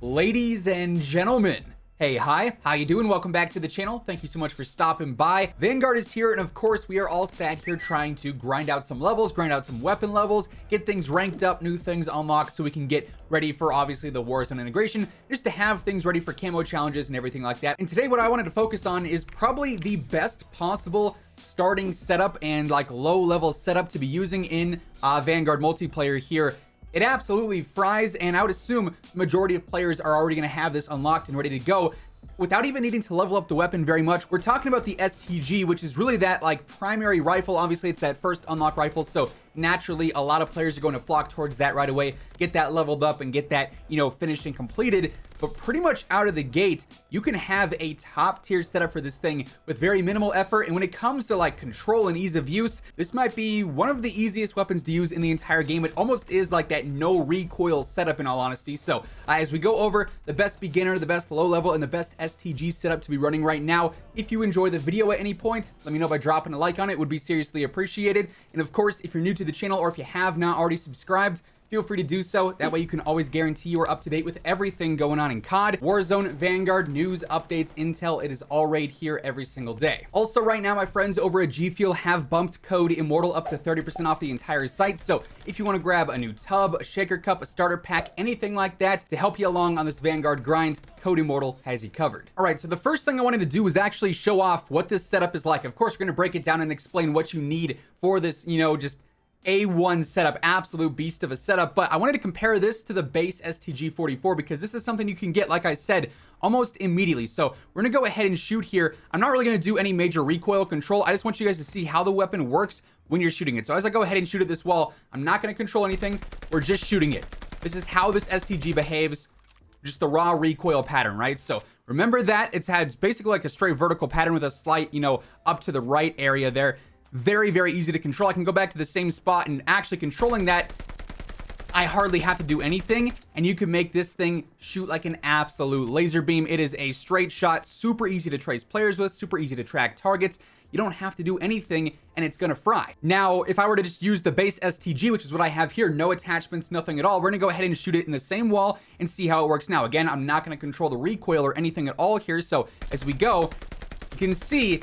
Ladies and gentlemen, hey, hi, how you doing? Welcome back to the channel. Thank you so much for stopping by. Vanguard is here, and of course, we are all sat here trying to grind out some levels, grind out some weapon levels, get things ranked up, new things unlocked, so we can get ready for, obviously, the Warzone integration, just to have things ready for camo challenges and everything like that. And today, what I wanted to focus on is probably the best possible starting setup and, like, low-level setup to be using in Vanguard multiplayer here. It absolutely fries, and I would assume the majority of players are already going to have this unlocked and ready to go without even needing to level up the weapon very much. We're talking about the STG, which is really that like primary rifle. Obviously, it's that first unlock rifle, so naturally a lot of players are going to flock towards that right away, get that leveled up and get that, you know, finished and completed. But pretty much out of the gate, you can have a top tier setup for this thing with very minimal effort. And when it comes to like control and ease of use, this might be one of the easiest weapons to use in the entire game. It almost is like that no recoil setup, in all honesty. So as we go over the best beginner, the best low level, and the best STG setup to be running right now, if you enjoy the video at any point, let me know by dropping a like on it. It would be seriously appreciated. And of course, if you're new to the channel or if you have not already subscribed, feel free to do so. That way you can always guarantee you are up to date with everything going on in COD, Warzone, Vanguard, news, updates, intel. It is all right here every single day. Also right now, my friends over at G Fuel have bumped code IMMORTAL up to 30% off the entire site. So if you want to grab a new tub, a shaker cup, a starter pack, anything like that to help you along on this Vanguard grind, code IMMORTAL has you covered. All right, so the first thing I wanted to do was actually show off what this setup is like. Of course, we're going to break it down and explain what you need for this, you know, just A1 setup, absolute beast of a setup. But I wanted to compare this to the base STG-44 because this is something you can get, like I said, almost immediately. So we're gonna go ahead and shoot here. I'm not really gonna do any major recoil control. I just want you guys to see how the weapon works when you're shooting it. So as I go ahead and shoot at this wall, I'm not gonna control anything. We're just shooting it. This is how this STG behaves, just the raw recoil pattern, right? So remember that it's basically like a straight vertical pattern with a slight, you know, up to the right area there. Very, very easy to control. I can go back to the same spot, and actually controlling that, I hardly have to do anything, and you can make this thing shoot like an absolute laser beam. It is a straight shot, super easy to trace players with, super easy to track targets. You don't have to do anything, and it's gonna fry. Now, if I were to just use the base STG, which is what I have here, no attachments, nothing at all, we're gonna go ahead and shoot it in the same wall and see how it works now. Again, I'm not gonna control the recoil or anything at all here, so as we go, you can see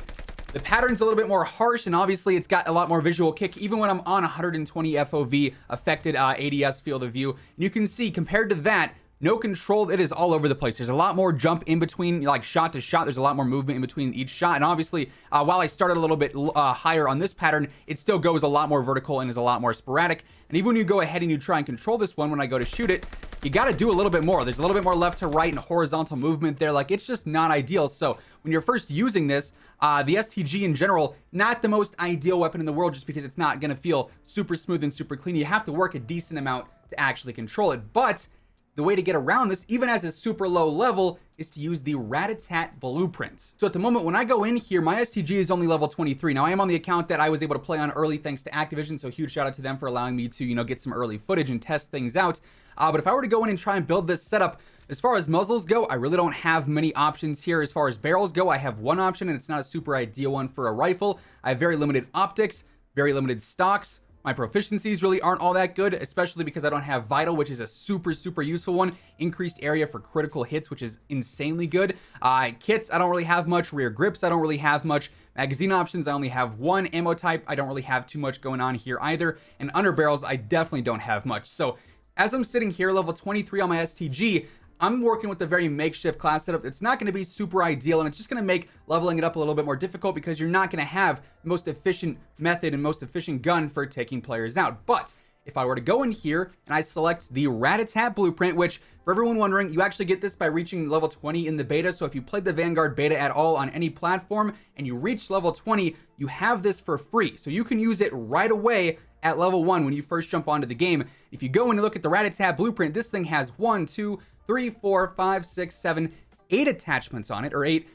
the pattern's a little bit more harsh, and obviously it's got a lot more visual kick even when I'm on 120 FOV affected ADS field of view. And you can see compared to that, no control, it is all over the place. There's a lot more jump in between, like shot to shot. There's a lot more movement in between each shot. And obviously, while I started a little bit higher on this pattern, it still goes a lot more vertical and is a lot more sporadic. And even when you go ahead and you try and control this one, when I go to shoot it, you got to do a little bit more. There's a little bit more left to right and horizontal movement there. Like, it's just not ideal. So when you're first using this, the STG in general, not the most ideal weapon in the world, just because it's not going to feel super smooth and super clean. You have to work a decent amount to actually control it. But the way to get around this, even as a super low level, is to use the Rat-a-tat blueprint. So at the moment, when I go in here, my STG is only level 23. Now, I am on the account that I was able to play on early thanks to Activision, so huge shout out to them for allowing me to, you know, get some early footage and test things out. But if I were to go in and try and build this setup, as far as muzzles go, I really don't have many options here. As far as barrels go, I have one option, and it's not a super ideal one for a rifle. I have very limited optics, very limited stocks. My proficiencies really aren't all that good, especially because I don't have Vital, which is a super, super useful one. Increased area for critical hits, which is insanely good. Kits, I don't really have much. Rear grips, I don't really have much. Magazine options, I only have one. Ammo type, I don't really have too much going on here either. And underbarrels, I definitely don't have much. So as I'm sitting here, level 23 on my STG, I'm working with a very makeshift class setup. It's not going to be super ideal, and it's just going to make leveling it up a little bit more difficult because you're not going to have the most efficient method and most efficient gun for taking players out. But if I were to go in here and I select the Rat-a-tat blueprint, which for everyone wondering, you actually get this by reaching level 20 in the beta. So if you played the Vanguard beta at all on any platform and you reach level 20, you have this for free. So you can use it right away at level 1 when you first jump onto the game. If you go in and look at the Rat-a-tat blueprint, this thing has 1, 2, 3, 4, 5, 6, 7, 8 attachments on it, or 8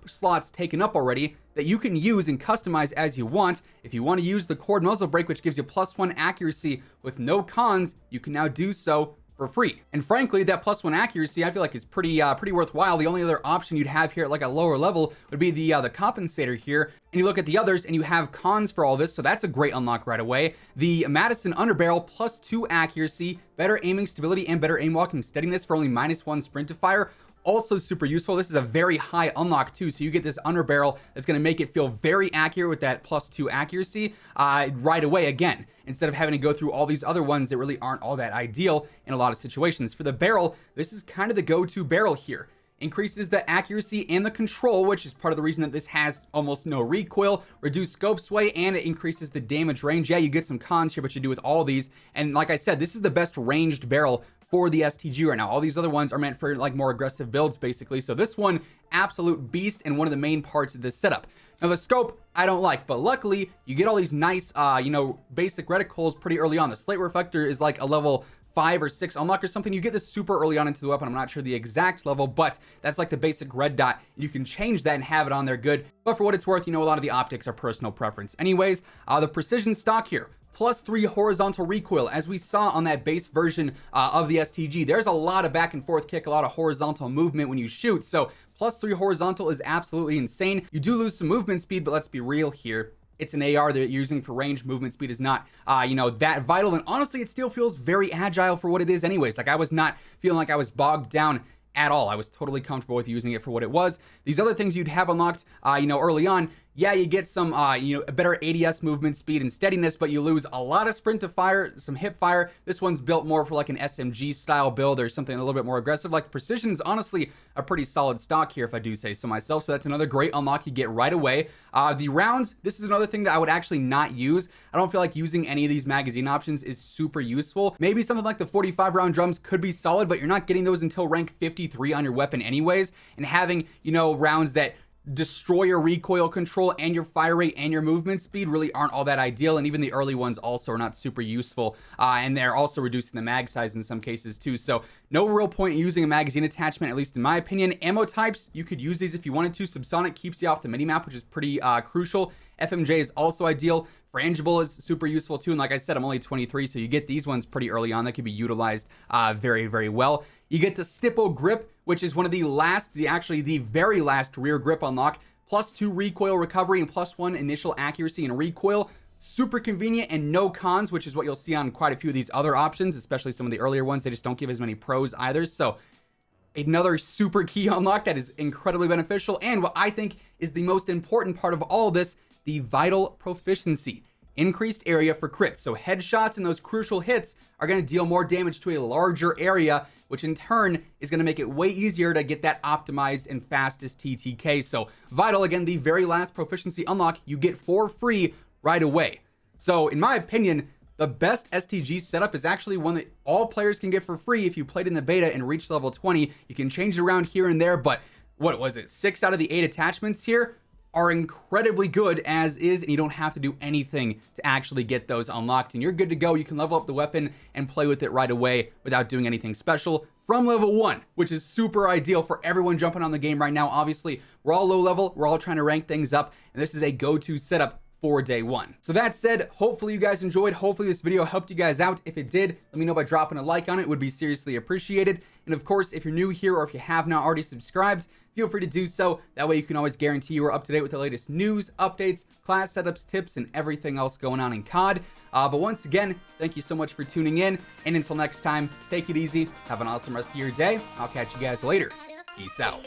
slots taken up already that you can use and customize as you want. If you want to use the cord muzzle brake, which gives you +1 accuracy with no cons, you can now do so for free. And frankly, that +1 accuracy I feel like is pretty worthwhile. The only other option you'd have here at like a lower level would be the compensator here. And you look at the others and you have cons for all this, so that's a great unlock right away. The Madison Underbarrel +2 accuracy, better aiming stability, and better aim walking steadiness for only -1 sprint to fire. Also super useful. This is a very high unlock too, so you get this underbarrel that's going to make it feel very accurate with that +2 accuracy right away again, instead of having to go through all these other ones that really aren't all that ideal in a lot of situations. For the barrel, this is kind of the go-to barrel here. Increases the accuracy and the control, which is part of the reason that this has almost no recoil, reduced scope sway, and it increases the damage range. Yeah, you get some cons here, but you do with all these. And like I said, this is the best ranged barrel for the STG right now. All these other ones are meant for like more aggressive builds basically. So this one, absolute beast and one of the main parts of this setup. Now the scope, I don't like, but luckily you get all these nice, basic reticles pretty early on. The slate reflector is like a level 5 or 6 unlock or something. You get this super early on into the weapon. I'm not sure the exact level, but that's like the basic red dot. You can change that and have it on there good. But for what it's worth, a lot of the optics are personal preference. Anyways, the precision stock here, +3 horizontal recoil, as we saw on that base version of the STG. There's a lot of back and forth kick, a lot of horizontal movement when you shoot. So +3 horizontal is absolutely insane. You do lose some movement speed, but let's be real here. It's an AR that you're using for range. Movement speed is not, that vital. And honestly, it still feels very agile for what it is anyways. Like I was not feeling like I was bogged down at all. I was totally comfortable with using it for what it was. These other things you'd have unlocked, early on, yeah, you get some, a better ADS movement speed and steadiness, but you lose a lot of sprint to fire, some hip fire. This one's built more for like an SMG style build or something a little bit more aggressive. Like precision's honestly a pretty solid stock here, if I do say so myself. So that's another great unlock you get right away. The rounds, this is another thing that I would actually not use. I don't feel like using any of these magazine options is super useful. Maybe something like the 45 round drums could be solid, but you're not getting those until rank 53 on your weapon anyways. And having, rounds that destroy your recoil control and your fire rate and your movement speed really aren't all that ideal. And even the early ones also are not super useful, and they're also reducing the mag size in some cases too. So no real point in using a magazine attachment, at least in my opinion. Ammo types, you could use these if you wanted to. Subsonic keeps you off the minimap, which is pretty crucial. FMJ is also ideal. Frangible is super useful too, and like I said, I'm only 23, so you get these ones pretty early on that can be utilized very, very well. You get the Stipple grip, which is one of the the very last rear grip unlock, +2 recoil recovery and +1 initial accuracy and recoil. Super convenient and no cons, which is what you'll see on quite a few of these other options, especially some of the earlier ones. They just don't give as many pros either. So another super key unlock that is incredibly beneficial. And what I think is the most important part of all this, the vital proficiency. Increased area for crits. So headshots and those crucial hits are going to deal more damage to a larger area, which in turn is going to make it way easier to get that optimized and fastest TTK. So vital, again, the very last proficiency unlock you get for free right away. So in my opinion, the best STG setup is actually one that all players can get for free if you played in the beta and reached level 20. You can change it around here and there, but what was it? 6 out of the 8 attachments here are incredibly good as is, and you don't have to do anything to actually get those unlocked, and you're good to go. You can level up the weapon and play with it right away without doing anything special from level 1, which is super ideal for everyone jumping on the game right now. Obviously, we're all low level, we're all trying to rank things up, and this is a go-to setup for day 1. So that said, hopefully you guys enjoyed. Hopefully this video helped you guys out. If it did, let me know by dropping a like on it. It would be seriously appreciated. And of course, if you're new here or if you have not already subscribed, feel free to do so. That way you can always guarantee you are up to date with the latest news, updates, class setups, tips, and everything else going on in COD. But once again, thank you so much for tuning in. And until next time, take it easy. Have an awesome rest of your day. I'll catch you guys later. Peace out.